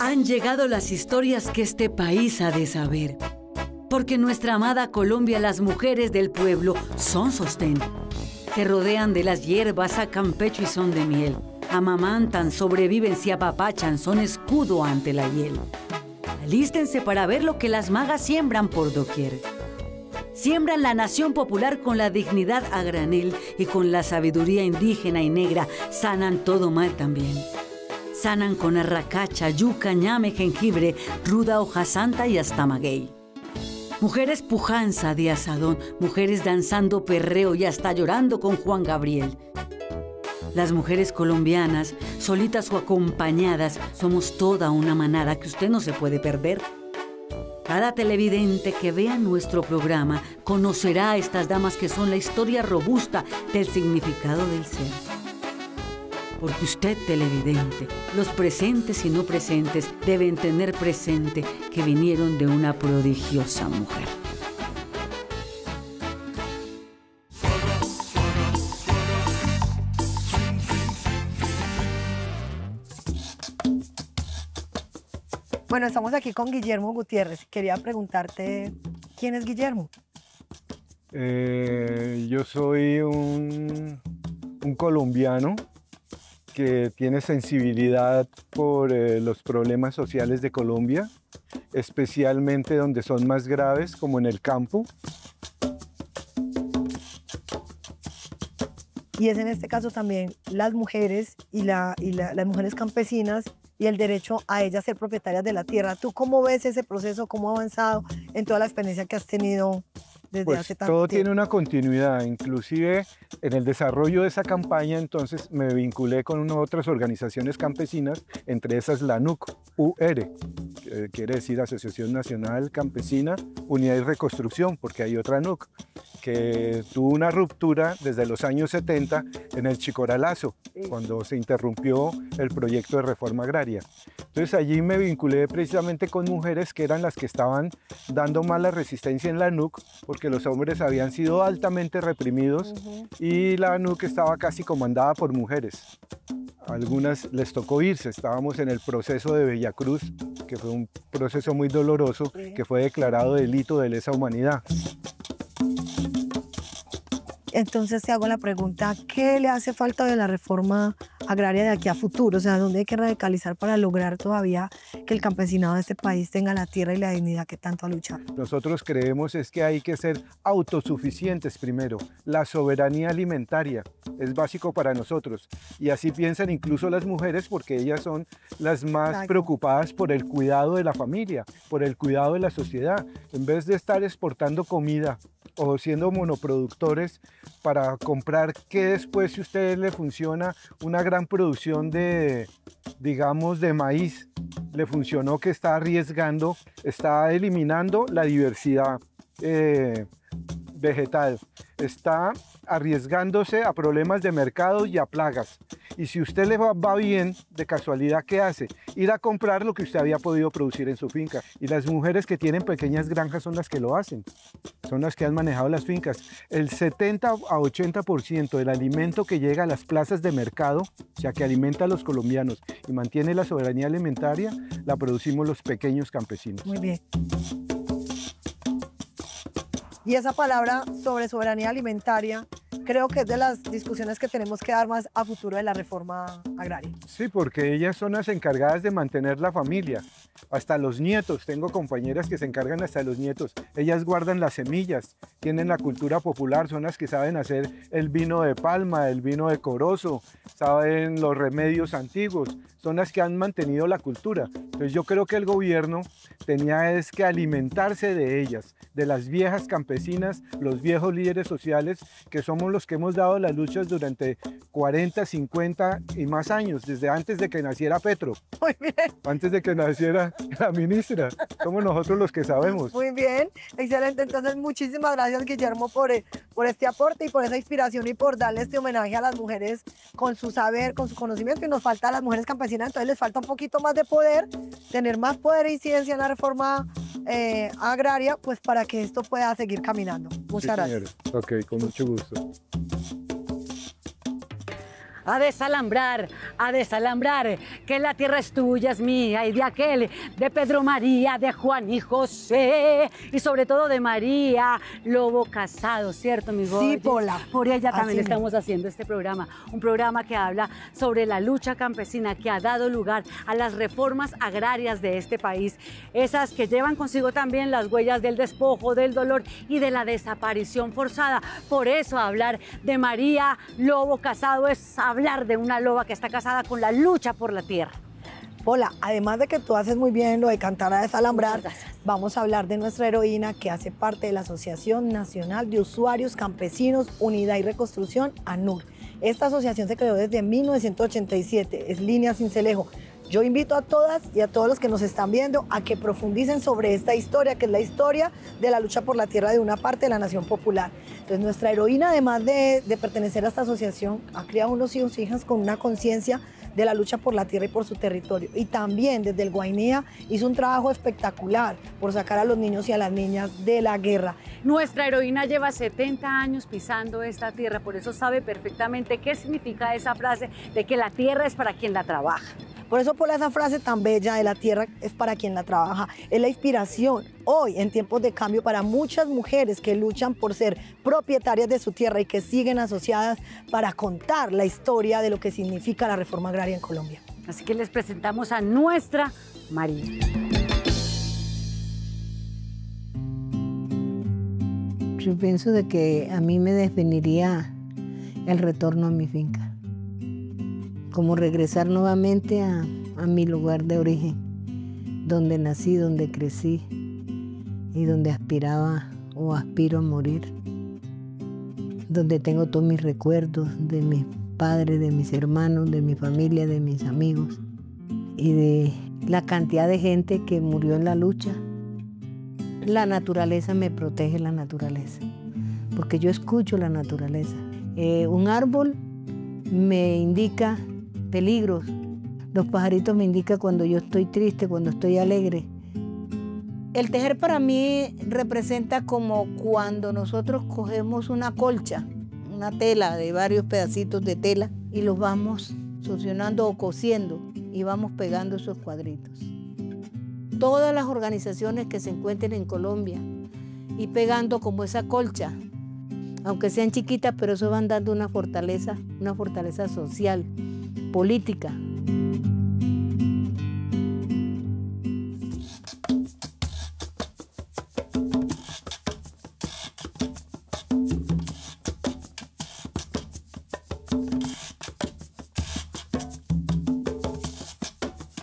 Han llegado las historias que este país ha de saber. Porque en nuestra amada Colombia las mujeres del pueblo son sostén. Se rodean de las hierbas, sacan pecho y son de miel. Amamantan, sobreviven, se apapachan, son escudo ante la hiel. Alístense para ver lo que las magas siembran por doquier. Siembran la nación popular con la dignidad a granel y con la sabiduría indígena y negra sanan todo mal también. Sanan con arracacha, yuca, ñame, jengibre, ruda, hoja santa y hasta maguey. Mujeres pujanza de asadón, mujeres danzando perreo y hasta llorando con Juan Gabriel. Las mujeres colombianas, solitas o acompañadas, somos toda una manada que usted no se puede perder. Cada televidente que vea nuestro programa conocerá a estas damas que son la historia robusta del significado del ser. Porque usted, televidente, los presentes y no presentes deben tener presente que vinieron de una prodigiosa mujer. Bueno, estamos aquí con Guillermo Gutiérrez. Quería preguntarte, ¿quién es Guillermo? Yo soy un colombiano que tiene sensibilidad por los problemas sociales de Colombia, especialmente donde son más graves, como en el campo. Y es en este caso también las mujeres y las mujeres campesinas y el derecho a ellas ser propietarias de la tierra. ¿Tú cómo ves ese proceso? ¿Cómo ha avanzado en toda la experiencia que has tenido desde hace tanto todo tiempo? tiene una continuidad, inclusive en el desarrollo de esa campaña, entonces me vinculé con otras organizaciones campesinas, entre esas la ANUC, UR, que quiere decir Asociación Nacional Campesina, Unidad y Reconstrucción, porque hay otra ANUC, que tuvo una ruptura desde los años 70 en el Chicoralazo, cuando se interrumpió el proyecto de reforma agraria. Entonces allí me vinculé precisamente con mujeres que eran las que estaban dando más la resistencia en la ANUC, porque los hombres habían sido altamente reprimidos y la ANUC estaba casi comandada por mujeres. A algunas les tocó irse, estábamos en el proceso de Bellacruz, que fue un proceso muy doloroso, que fue declarado delito de lesa humanidad. Entonces te hago la pregunta, ¿qué le hace falta de la reforma agraria de aquí a futuro? O sea, ¿dónde hay que radicalizar para lograr todavía que el campesinado de este país tenga la tierra y la dignidad que tanto ha luchado? Nosotros creemos es que hay que ser autosuficientes primero. La soberanía alimentaria es básico para nosotros. Y así piensan incluso las mujeres, porque ellas son las más preocupadas por el cuidado de la familia, por el cuidado de la sociedad. En vez de estar exportando comida o siendo monoproductores para comprar que después, si a ustedes le funciona una gran producción de, digamos, de maíz, le funcionó que está arriesgando, está eliminando la diversidad vegetal, está arriesgándose a problemas de mercado y a plagas. Y si usted le va bien, de casualidad, ¿qué hace? Ir a comprar lo que usted había podido producir en su finca. Y las mujeres que tienen pequeñas granjas son las que lo hacen, son las que han manejado las fincas. El 70 a 80% del alimento que llega a las plazas de mercado, o sea, que alimenta a los colombianos y mantiene la soberanía alimentaria, la producimos los pequeños campesinos. Muy bien. Y esa palabra sobre soberanía alimentaria, creo que es de las discusiones que tenemos que dar más a futuro de la reforma agraria. Sí, porque ellas son las encargadas de mantener la familia, hasta los nietos. Tengo compañeras que se encargan hasta de los nietos. Ellas guardan las semillas, tienen la cultura popular, son las que saben hacer el vino de palma, el vino de corozo, saben los remedios antiguos, son las que han mantenido la cultura. Entonces yo creo que el gobierno tenía es que alimentarse de ellas, de las viejas campesinas, los viejos líderes sociales, que somos los que hemos dado las luchas durante 40, 50 y más años, desde antes de que naciera Petro. Muy bien. Antes de que naciera la ministra. Somos nosotros los que sabemos. Muy bien, excelente. Entonces, muchísimas gracias, Guillermo, por este aporte y por esa inspiración y por darle este homenaje a las mujeres con su saber, con su conocimiento. Y nos falta a las mujeres campesinas, entonces les falta un poquito más de poder, tener más poder e incidencia en la reforma agraria, pues para que esto pueda seguir caminando. Muchas gracias. Ok, con mucho gusto. a desalambrar, que la tierra es tuya, es mía, y de aquel, de Pedro María, de Juan y José, y sobre todo de María Lobo Casado, ¿cierto, mi Goyes? Sí, Pola. Por ella también Así estamos haciendo este programa, un programa que habla sobre la lucha campesina que ha dado lugar a las reformas agrarias de este país, esas que llevan consigo también las huellas del despojo, del dolor y de la desaparición forzada. Por eso hablar de María Lobo Casado es hablar de una loba que está casada con la lucha por la tierra. Hola, además de que tú haces muy bien lo de cantar a desalambrar, Muchas gracias. vamos a hablar de nuestra heroína que hace parte de la Asociación Nacional de Usuarios Campesinos Unidad y Reconstrucción, ANUR. Esta asociación se creó desde 1987, es Línea Cincelejo. Yo invito a todas y a todos los que nos están viendo a que profundicen sobre esta historia, que es la historia de la lucha por la tierra de una parte de la nación popular. Entonces, nuestra heroína, además de pertenecer a esta asociación, ha criado unos hijos e hijas con una conciencia de la lucha por la tierra y por su territorio. Y también desde el Guainía hizo un trabajo espectacular por sacar a los niños y a las niñas de la guerra. Nuestra heroína lleva 70 años pisando esta tierra, por eso sabe perfectamente qué significa esa frase de que la tierra es para quien la trabaja. Por eso, por esa frase tan bella de la tierra es para quien la trabaja, es la inspiración hoy en tiempos de cambio para muchas mujeres que luchan por ser propietarias de su tierra y que siguen asociadas para contar la historia de lo que significa la reforma agraria en Colombia. Así que les presentamos a nuestra María. Yo pienso de que a mí me definiría el retorno a mi finca, como regresar nuevamente a mi lugar de origen, donde nací, donde crecí y donde aspiraba o aspiro a morir, donde tengo todos mis recuerdos de mis padres, de mis hermanos, de mi familia, de mis amigos y de la cantidad de gente que murió en la lucha. La naturaleza me protege, la naturaleza, porque yo escucho la naturaleza. Un árbol me indica peligros. Los pajaritos me indican cuando yo estoy triste, cuando estoy alegre. El tejer para mí representa como cuando nosotros cogemos una colcha, una tela de varios pedacitos de tela y los vamos succionando o cosiendo y vamos pegando esos cuadritos. Todas las organizaciones que se encuentren en Colombia y pegando como esa colcha, aunque sean chiquitas, pero eso van dando una fortaleza social, política.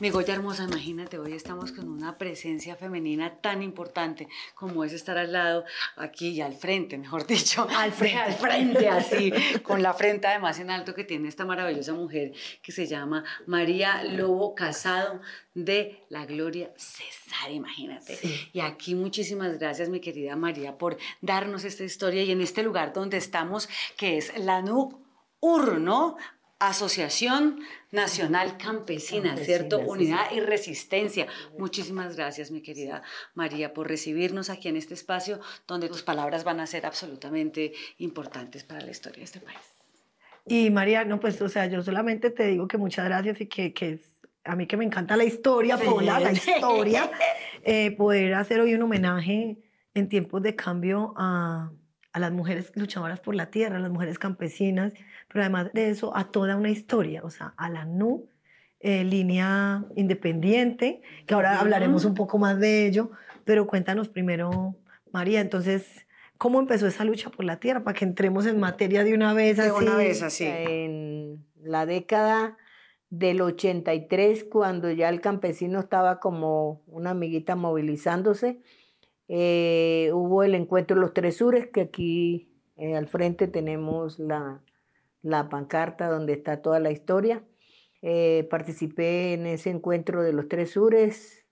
Mi Goya hermosa, imagínate, hoy estamos con una presencia femenina tan importante como es estar al lado, aquí y al frente, mejor dicho. Al frente, así, con la frente además en alto que tiene esta maravillosa mujer que se llama María Lobo Casado de la Gloria César, imagínate. Sí. Y aquí muchísimas gracias, mi querida María, por darnos esta historia y en este lugar donde estamos, que es la ANUR, ¿no? Asociación Nacional Campesina, ¿cierto? Sí. Unidad y Resistencia. Muchísimas gracias, mi querida María, por recibirnos aquí en este espacio donde tus palabras van a ser absolutamente importantes para la historia de este país. Y María, no, pues, o sea, yo solamente te digo que muchas gracias y que a mí que me encanta la historia, sí. Pola, la historia, poder hacer hoy un homenaje en tiempos de cambio a las mujeres luchadoras por la tierra, a las mujeres campesinas, pero además de eso, a toda una historia, o sea, a la ANUR, línea independiente, que ahora hablaremos un poco más de ello, pero cuéntanos primero, María, entonces, ¿cómo empezó esa lucha por la tierra? Para que entremos en materia de una vez así. De una vez así. En la década del 83, cuando ya el campesino estaba como una amiguita movilizándose, hubo el encuentro de los Tres Sures, que aquí al frente tenemos la pancarta donde está toda la historia. Participé en ese encuentro de los Tres Sures,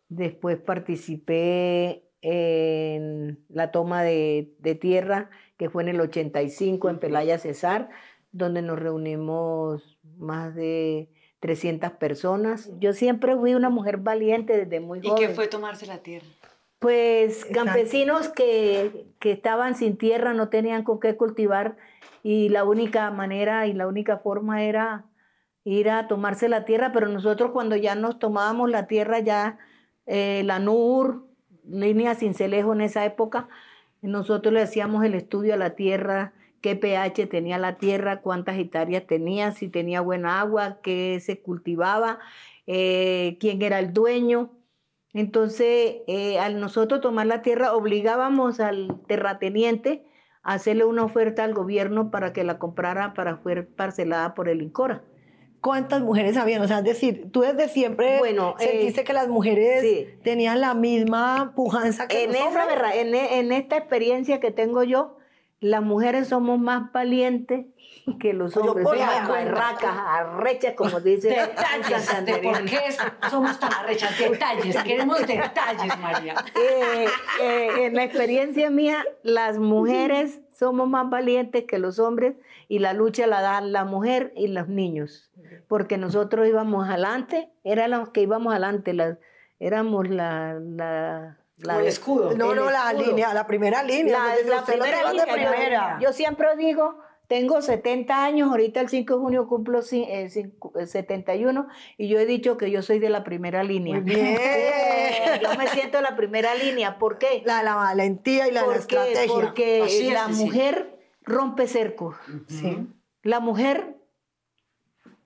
después participé en la toma de tierra, que fue en el 85 en Pelaya Cesar, donde nos reunimos más de 300 personas. Yo siempre fui una mujer valiente desde muy joven. ¿Y qué fue tomarse la tierra? Pues Exacto. campesinos que estaban sin tierra, no tenían con qué cultivar y la única manera y la única forma era ir a tomarse la tierra, pero nosotros cuando ya nos tomábamos la tierra, ya la NUR, línea Cincelejo en esa época, nosotros le hacíamos el estudio a la tierra, qué pH tenía la tierra, cuántas hectáreas tenía, si tenía buena agua, qué se cultivaba, quién era el dueño. Entonces, al nosotros tomar la tierra, obligábamos al terrateniente a hacerle una oferta al gobierno para que la comprara para ser parcelada por el INCORA. ¿Cuántas mujeres habían? O sea, es decir, tú desde siempre Bueno, sentiste que las mujeres sí. tenían la misma pujanza que los hombres. En esta experiencia que tengo yo, las mujeres somos más valientes que los Yo hombres. por Somos la cuenta. arracas, arrechas, como dice Detalles de por qué somos tan arrechas. Detalles, queremos detalles, María. En la experiencia mía, las mujeres somos más valientes que los hombres y la lucha la dan la mujer y los niños. Porque nosotros íbamos adelante, eran los que íbamos adelante, éramos Como el escudo. No, el la escudo. línea, la primera línea. La Entonces, usted lo primera lleva de línea. primera. Yo siempre digo, tengo 70 años, ahorita el 5 de junio cumplo 71 y yo he dicho que yo soy de la primera línea. Muy bien. Yo me siento de la primera línea. ¿Por qué? La valentía y la estrategia. Porque Así es, la sí. mujer rompe cercos. Sí. La mujer,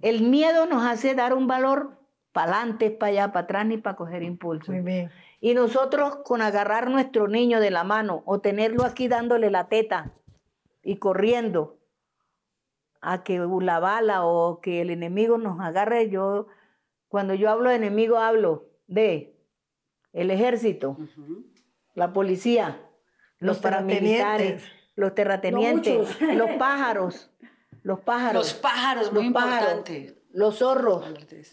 el miedo nos hace dar un valor para adelante, para allá, para atrás, ni para coger impulso. Muy bien. Y nosotros con agarrar nuestro niño de la mano o tenerlo aquí dándole la teta y corriendo a que la bala o que el enemigo nos agarre, cuando yo hablo de enemigo hablo de el ejército, la policía, los paramilitares, los terratenientes, los pájaros, Los pájaros, muy importante. los zorros,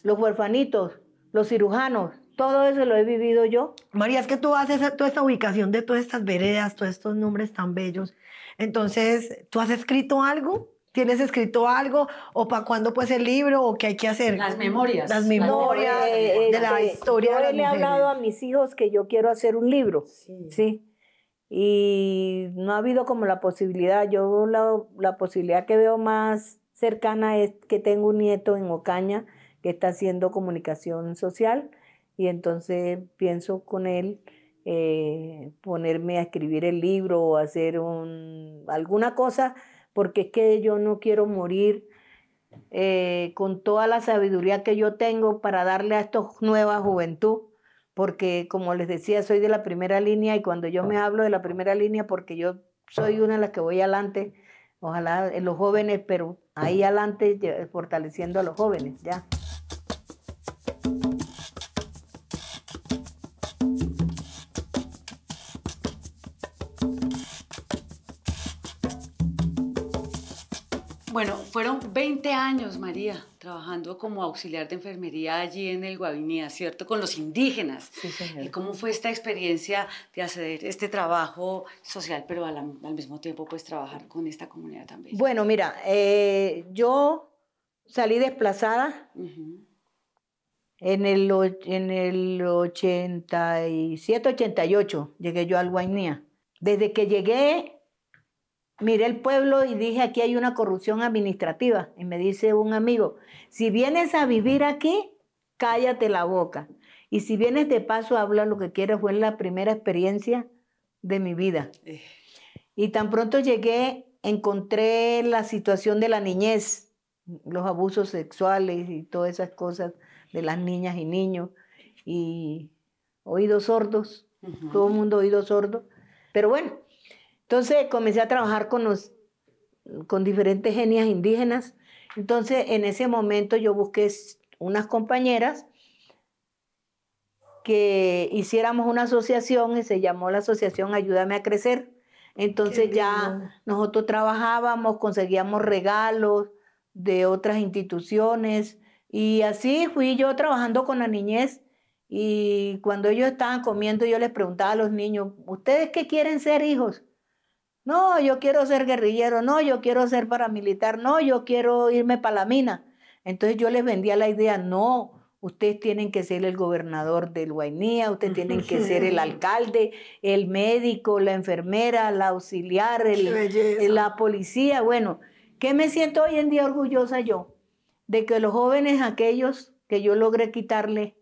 los huerfanitos, los cirujanos, todo eso lo he vivido yo. María, es que tú haces toda esta ubicación de todas estas veredas, todos estos nombres tan bellos. Entonces, ¿tú has escrito algo? ¿Tienes escrito algo? ¿O para cuándo pues el libro? ¿O qué hay que hacer? Las memorias. Las memorias de la historia de las Yo le he mujeres. hablado a mis hijos que yo quiero hacer un libro, sí. Y no ha habido como la posibilidad. Yo la posibilidad que veo más cercana es que tengo un nieto en Ocaña que está haciendo comunicación social y entonces pienso con él ponerme a escribir el libro o hacer alguna cosa, porque es que yo no quiero morir con toda la sabiduría que yo tengo para darle a esta nueva juventud, porque como les decía, soy de la primera línea y cuando yo me hablo de la primera línea, porque yo soy una de las que voy adelante, ojalá en los jóvenes, pero ahí adelante fortaleciendo a los jóvenes, ya. Bueno, fueron 20 años, María, trabajando como auxiliar de enfermería allí en el Guavinía, ¿cierto? Con los indígenas. Sí, señor. ¿Y cómo fue esta experiencia de hacer este trabajo social, pero al mismo tiempo pues trabajar con esta comunidad tan bella? Bueno, mira, yo salí desplazada en el 87, 88, llegué yo al Guainía. Desde que llegué, miré el pueblo y dije, aquí hay una corrupción administrativa. Y me dice un amigo, si vienes a vivir aquí, cállate la boca. Y si vienes de paso, habla lo que quieras. Fue la primera experiencia de mi vida. Y tan pronto llegué, encontré la situación de la niñez, los abusos sexuales y todas esas cosas de las niñas y niños. Y oídos sordos, todo el mundo oídos sordos. Pero bueno, entonces comencé a trabajar con diferentes etnias indígenas. Entonces en ese momento yo busqué unas compañeras que hiciéramos una asociación y se llamó la asociación Ayúdame a Crecer. Entonces ya nosotros trabajábamos, conseguíamos regalos de otras instituciones y así fui yo trabajando con la niñez. Y cuando ellos estaban comiendo yo les preguntaba a los niños, ¿ustedes qué quieren ser, hijos? No, yo quiero ser guerrillero, no, yo quiero ser paramilitar, no, yo quiero irme para la mina. Entonces yo les vendía la idea, no, Ustedes tienen que ser el gobernador del Guainía, ustedes tienen que ser el alcalde, el médico, la enfermera, la auxiliar, la policía. Bueno, ¿qué me siento hoy en día orgullosa yo? De que los jóvenes aquellos que yo logré quitarle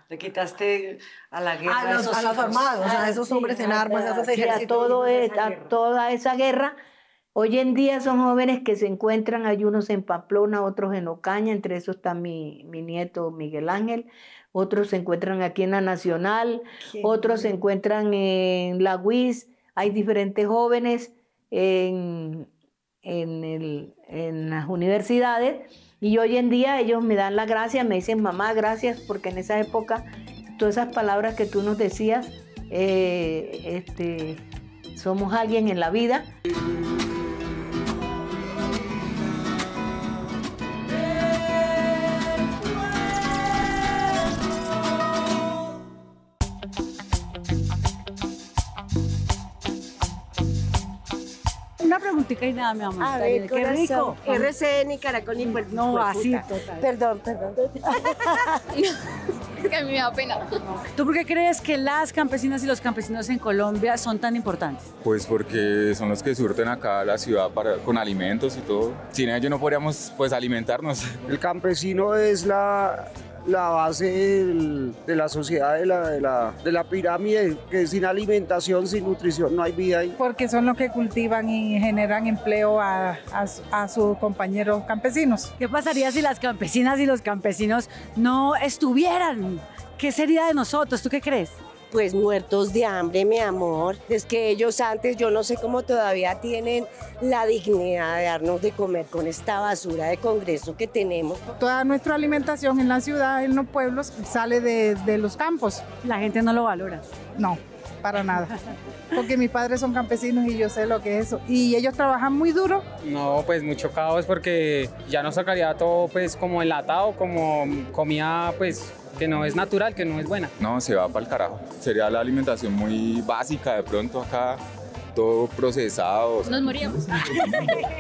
Le quitaste a la guerra a los armados, a esos hombres en armas, a esos ejércitos. A toda esa guerra. Hoy en día son jóvenes que se encuentran, hay unos en Pamplona, otros en Ocaña, entre esos está mi nieto Miguel Ángel, otros se encuentran aquí en la Nacional, otros se encuentran en la UIS, hay diferentes jóvenes en las universidades, y hoy en día ellos me dan las gracias, me dicen mamá, gracias, porque en esa época todas esas palabras que tú nos decías, somos alguien en la vida. Una preguntita y nada, mi amor. A ver, qué rico. RCN y Caracol y pues, No, así, puta. total. Perdón. Es que a mí me da pena. ¿Tú por qué crees que las campesinas y los campesinos en Colombia son tan importantes? Pues porque son los que surten acá la ciudad con alimentos y todo. Sin ellos no podríamos pues alimentarnos. El campesino es la base de la sociedad, de la pirámide, que sin alimentación, sin nutrición, no hay vida ahí. Porque son los que cultivan y generan empleo a sus compañeros campesinos. ¿Qué pasaría si las campesinas y los campesinos no estuvieran? ¿Qué sería de nosotros? ¿Tú qué crees? Pues muertos de hambre, mi amor. Es que ellos antes, yo no sé cómo todavía tienen la dignidad de darnos de comer con esta basura de Congreso que tenemos. Toda nuestra alimentación en la ciudad, en los pueblos, sale de los campos. La gente no lo valora. No, para nada. Porque mis padres son campesinos y yo sé lo que es eso. Y ellos trabajan muy duro. No, pues mucho caos porque ya nos sacaría todo pues como enlatado, como comida pues que no es natural, que no es buena. No, se va para el carajo. Sería la alimentación muy básica de pronto acá, todo procesado. Nos moríamos.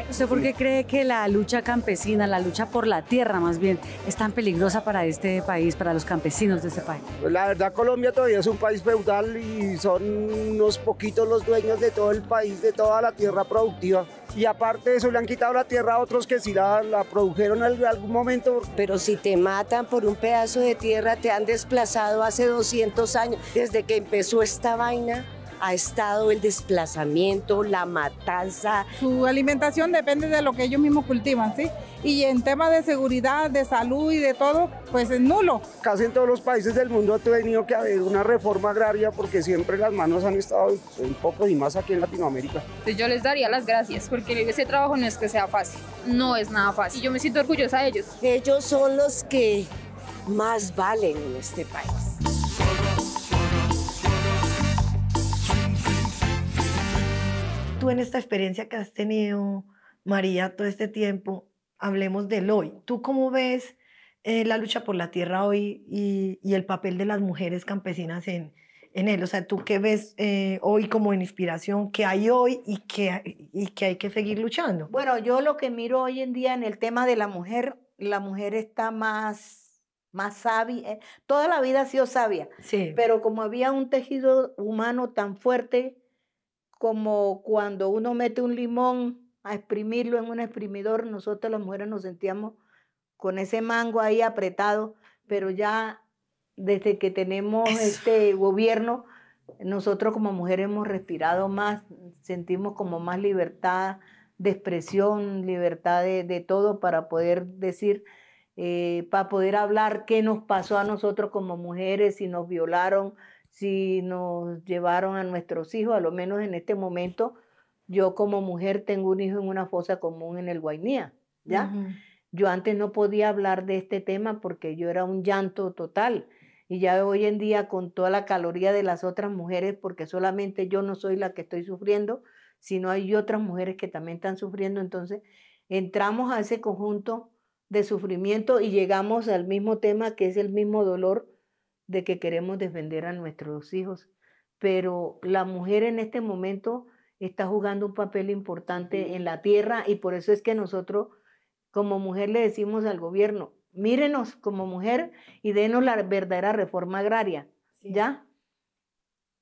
¿Usted por qué cree que la lucha campesina, la lucha por la tierra más bien, es tan peligrosa para este país, para los campesinos de este país? Pues la verdad, Colombia todavía es un país feudal y son unos poquitos los dueños de todo el país, de toda la tierra productiva. Y aparte de eso, le han quitado la tierra a otros que sí la produjeron en algún momento. Pero si te matan por un pedazo de tierra, te han desplazado hace 200 años. Desde que empezó esta vaina, ha estado el desplazamiento, la matanza. Su alimentación depende de lo que ellos mismos cultivan, ¿sí? Y en temas de seguridad, de salud y de todo, pues es nulo. Casi en todos los países del mundo ha tenido que haber una reforma agraria porque siempre las manos han estado en poco y más aquí en Latinoamérica. Pues yo les daría las gracias porque ese trabajo no es que sea fácil. No es nada fácil. Y yo me siento orgullosa de ellos. Ellos son los que más valen en este país. Tú en esta experiencia que has tenido, María, todo este tiempo, hablemos del hoy. ¿Tú cómo ves la lucha por la tierra hoy y el papel de las mujeres campesinas en él? O sea, ¿tú qué ves hoy como en inspiración que hay hoy y que hay que seguir luchando? Bueno, yo lo que miro hoy en día en el tema de la mujer está más sabia. Toda la vida ha sido sabia, Sí. pero como había un tejido humano tan fuerte como cuando uno mete un limón a exprimirlo en un exprimidor, nosotros las mujeres nos sentíamos con ese mango ahí apretado, pero ya desde que tenemos este gobierno, nosotros como mujeres hemos respirado más, sentimos como más libertad de expresión, libertad de todo para poder decir, para poder hablar qué nos pasó a nosotros como mujeres, si nos violaron, si nos llevaron a nuestros hijos. A lo menos en este momento yo como mujer tengo un hijo en una fosa común en el Guainía, ¿ya? Yo antes no podía hablar de este tema porque yo era un llanto total. Y ya hoy en día con toda la caloría de las otras mujeres, porque solamente yo no soy la que estoy sufriendo, sino hay otras mujeres que también están sufriendo, entonces entramos a ese conjunto de sufrimiento y llegamos al mismo tema que es el mismo dolor de que queremos defender a nuestros hijos. Pero la mujer en este momento está jugando un papel importante en la tierra y por eso es que nosotros como mujer le decimos al gobierno, mírenos como mujer y denos la verdadera reforma agraria, ¿ya?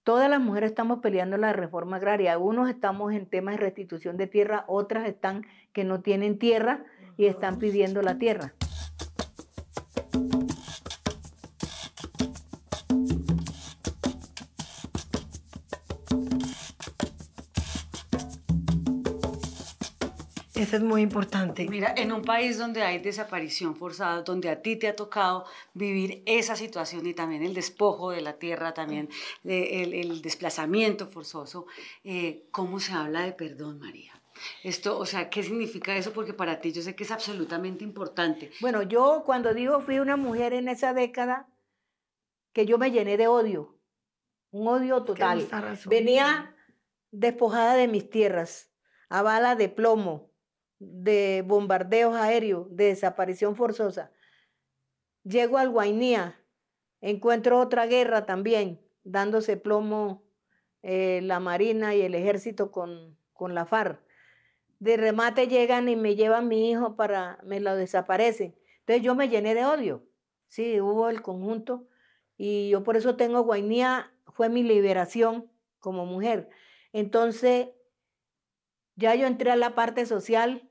Todas las mujeres estamos peleando la reforma agraria. Unos estamos en temas de restitución de tierra, otras están que no tienen tierra y están pidiendo la tierra. Eso es muy importante. Mira, en un país donde hay desaparición forzada, donde a ti te ha tocado vivir esa situación y también el despojo de la tierra, también el desplazamiento forzoso, ¿cómo se habla de perdón, María? Esto, o sea, ¿qué significa eso? Porque para ti yo sé que es absolutamente importante. Bueno, yo cuando digo fui una mujer en esa década, que yo me llené de odio, un odio total. Venía despojada de mis tierras, a bala de plomo, de bombardeos aéreos, de desaparición forzosa. Llego al Guainía, encuentro otra guerra también, dándose plomo la Marina y el Ejército con la FARC. De remate llegan y me llevan mi hijo me lo desaparecen. Entonces yo me llené de odio. Sí, hubo el conjunto y yo por eso tengo Guainía, fue mi liberación como mujer. Entonces ya yo entré a la parte social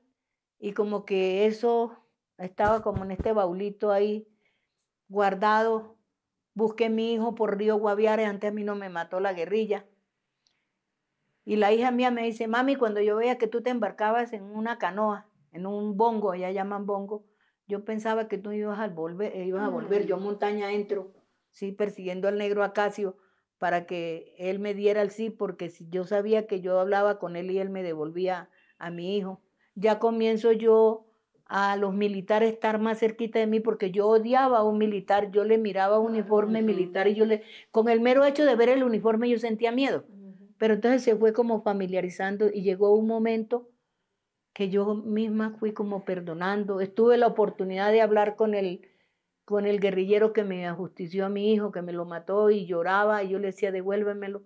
y como que eso estaba como en este baulito ahí guardado. Busqué a mi hijo por Río Guaviare, antes a mí no me mató la guerrilla. Y la hija mía me dice, mami, cuando yo veía que tú te embarcabas en una canoa, en un bongo, allá llaman bongo, yo pensaba que tú ibas a volver, yo montaña entro, sí, persiguiendo al negro Acacio para que él me diera el sí, porque si yo sabía que yo hablaba con él y él me devolvía a mi hijo. Ya comienzo yo a los militares estar más cerquita de mí porque yo odiaba a un militar, yo le miraba un uniforme militar y con el mero hecho de ver el uniforme yo sentía miedo. Pero entonces se fue como familiarizando y llegó un momento que yo misma fui como perdonando. Estuve la oportunidad de hablar con el guerrillero que me ajustició a mi hijo, que me lo mató y lloraba y yo le decía devuélvemelo.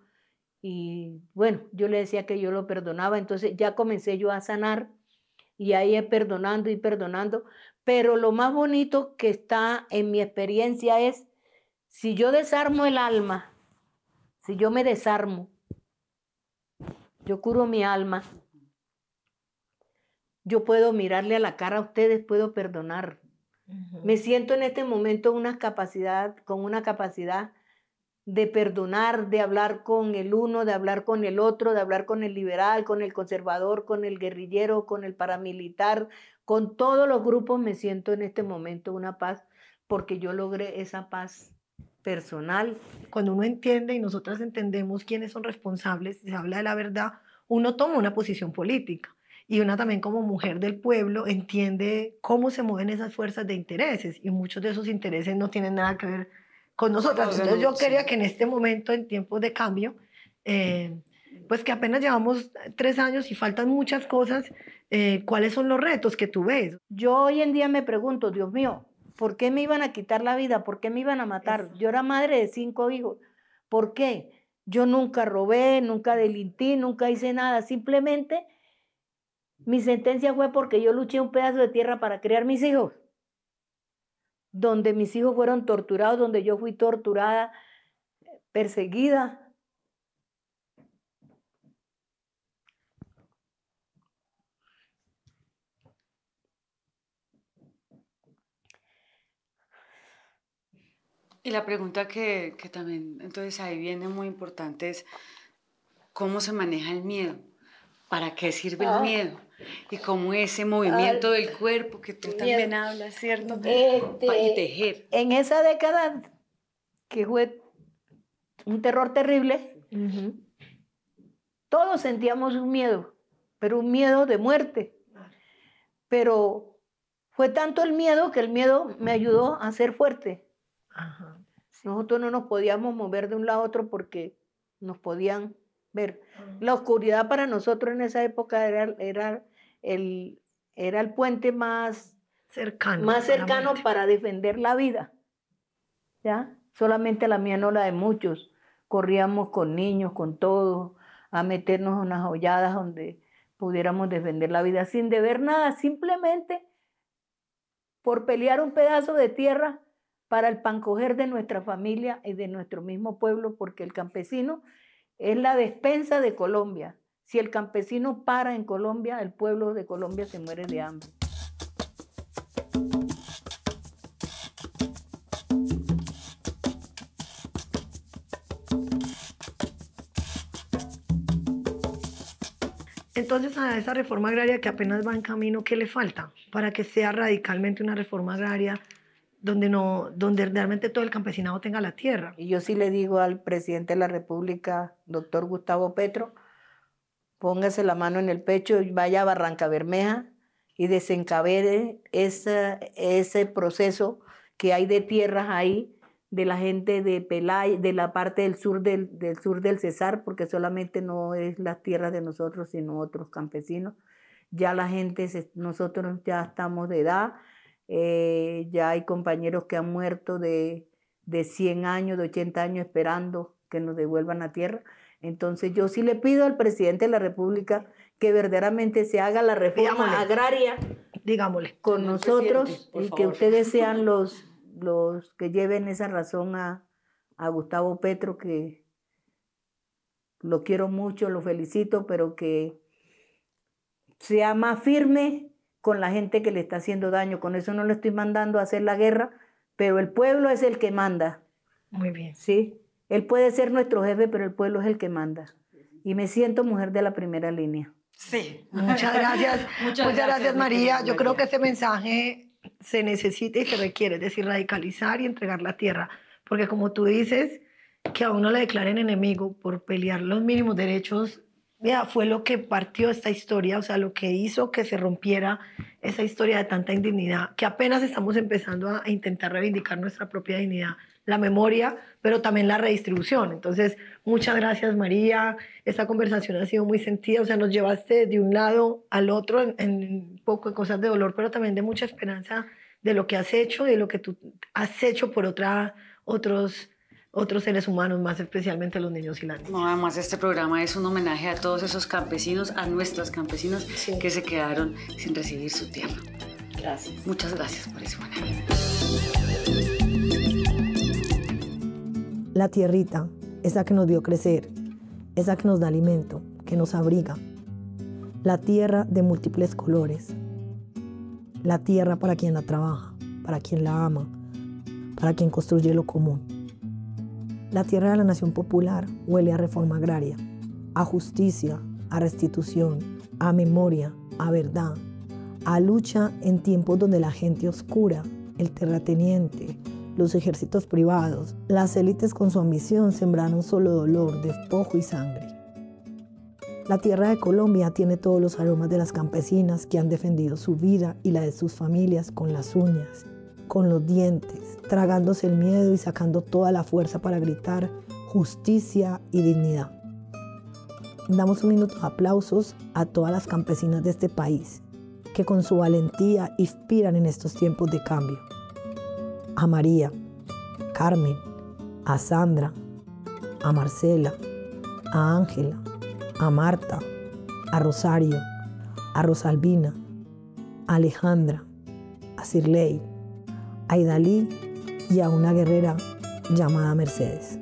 Y bueno, yo le decía que yo lo perdonaba, entonces ya comencé yo a sanar y ahí perdonando y perdonando. Pero lo más bonito que está en mi experiencia es, si yo desarmo el alma, si yo me desarmo, yo curo mi alma, yo puedo mirarle a la cara a ustedes, puedo perdonar. Me siento en este momento con una capacidad de perdonar, de hablar con el uno, de hablar con el otro, de hablar con el liberal, con el conservador, con el guerrillero, con el paramilitar, con todos los grupos me siento en este momento una paz, porque yo logré esa paz personal. Cuando uno entiende y nosotras entendemos quiénes son responsables, se habla de la verdad, uno toma una posición política. Y una también como mujer del pueblo entiende cómo se mueven esas fuerzas de intereses y muchos de esos intereses no tienen nada que ver con nosotras. Entonces yo quería que en este momento, en tiempos de cambio, pues que apenas llevamos 3 años y faltan muchas cosas, ¿cuáles son los retos que tú ves? Yo hoy en día me pregunto, Dios mío, ¿por qué me iban a quitar la vida? ¿Por qué me iban a matar? Yo era madre de 5 hijos. ¿Por qué? Yo nunca robé, nunca delinquí, nunca hice nada. Simplemente mi sentencia fue porque yo luché un pedazo de tierra para criar mis hijos. Donde mis hijos fueron torturados, donde yo fui torturada, perseguida. Y la pregunta que también, entonces ahí viene muy importante es, ¿cómo se maneja el miedo? ¿Para qué sirve el miedo? Y cómo ese movimiento del cuerpo que tú también hablas, ¿cierto? Y tejer. En esa década, que fue un terror terrible, todos sentíamos un miedo, pero un miedo de muerte. Pero fue tanto el miedo que el miedo me ayudó a ser fuerte. Nosotros no nos podíamos mover de un lado a otro porque nos podían ver. La oscuridad para nosotros en esa época era el puente más cercano para defender la vida. ¿Ya? Solamente la mía, no la de muchos. Corríamos con niños, con todos, a meternos en unas holladas donde pudiéramos defender la vida sin deber nada, simplemente por pelear un pedazo de tierra para el pancoger de nuestra familia y de nuestro mismo pueblo, porque el campesino es la despensa de Colombia. Si el campesino para en Colombia, el pueblo de Colombia se muere de hambre. Entonces, a esa reforma agraria que apenas va en camino, ¿qué le falta para que sea radicalmente una reforma agraria donde realmente todo el campesinado tenga la tierra? Y yo sí le digo al presidente de la República, doctor Gustavo Petro, póngase la mano en el pecho y vaya a Barranca Bermeja y desencadene ese proceso que hay de tierras ahí, de la gente de Pelay, de la parte del sur del Cesar, porque solamente no es las tierras de nosotros, sino otros campesinos. Ya la gente, nosotros ya estamos de edad, ya hay compañeros que han muerto de 100 años, de 80 años esperando que nos devuelvan la tierra. Entonces yo sí le pido al presidente de la República que verdaderamente se haga la reforma agraria, digámosle, con nosotros, y que ustedes sean los que lleven esa razón a Gustavo Petro, que lo quiero mucho, lo felicito, pero que sea más firme con la gente que le está haciendo daño. Con eso no le estoy mandando a hacer la guerra, pero el pueblo es el que manda. Muy bien. Sí, él puede ser nuestro jefe, pero el pueblo es el que manda. Y me siento mujer de la primera línea. Sí, muchas gracias. Muchas gracias, María. Yo creo que ese mensaje se necesita y se requiere, es decir, radicalizar y entregar la tierra. Porque como tú dices, que a uno le declaren enemigo por pelear los mínimos derechos, ya fue lo que partió esta historia, o sea, lo que hizo que se rompiera esa historia de tanta indignidad, que apenas estamos empezando a intentar reivindicar nuestra propia dignidad, la memoria, pero también la redistribución. Entonces, muchas gracias, María. Esta conversación ha sido muy sentida, o sea, nos llevaste de un lado al otro en un poco de cosas de dolor, pero también de mucha esperanza de lo que has hecho, de lo que tú has hecho por otros seres humanos, más especialmente los niños y las niñas. No, además este programa es un homenaje a todos esos campesinos, a nuestros campesinos, sí, que se quedaron sin recibir su tierra. Gracias. Muchas gracias por ese homenaje. La tierrita, esa que nos vio crecer, esa que nos da alimento, que nos abriga. La tierra de múltiples colores. La tierra para quien la trabaja, para quien la ama, para quien construye lo común. La tierra de la nación popular huele a reforma agraria, a justicia, a restitución, a memoria, a verdad, a lucha en tiempos donde la gente oscura, el terrateniente, los ejércitos privados, las élites con su ambición sembraron solo dolor, despojo y sangre. La tierra de Colombia tiene todos los aromas de las campesinas que han defendido su vida y la de sus familias con las uñas, con los dientes, tragándose el miedo y sacando toda la fuerza para gritar justicia y dignidad. Damos un minuto de aplausos a todas las campesinas de este país que con su valentía inspiran en estos tiempos de cambio. A María, Carmen, a Sandra, a Marcela, a Ángela, a Marta, a Rosario, a Rosalvina, a Alejandra, a Sirley, a Idalí y a una guerrera llamada Mercedes.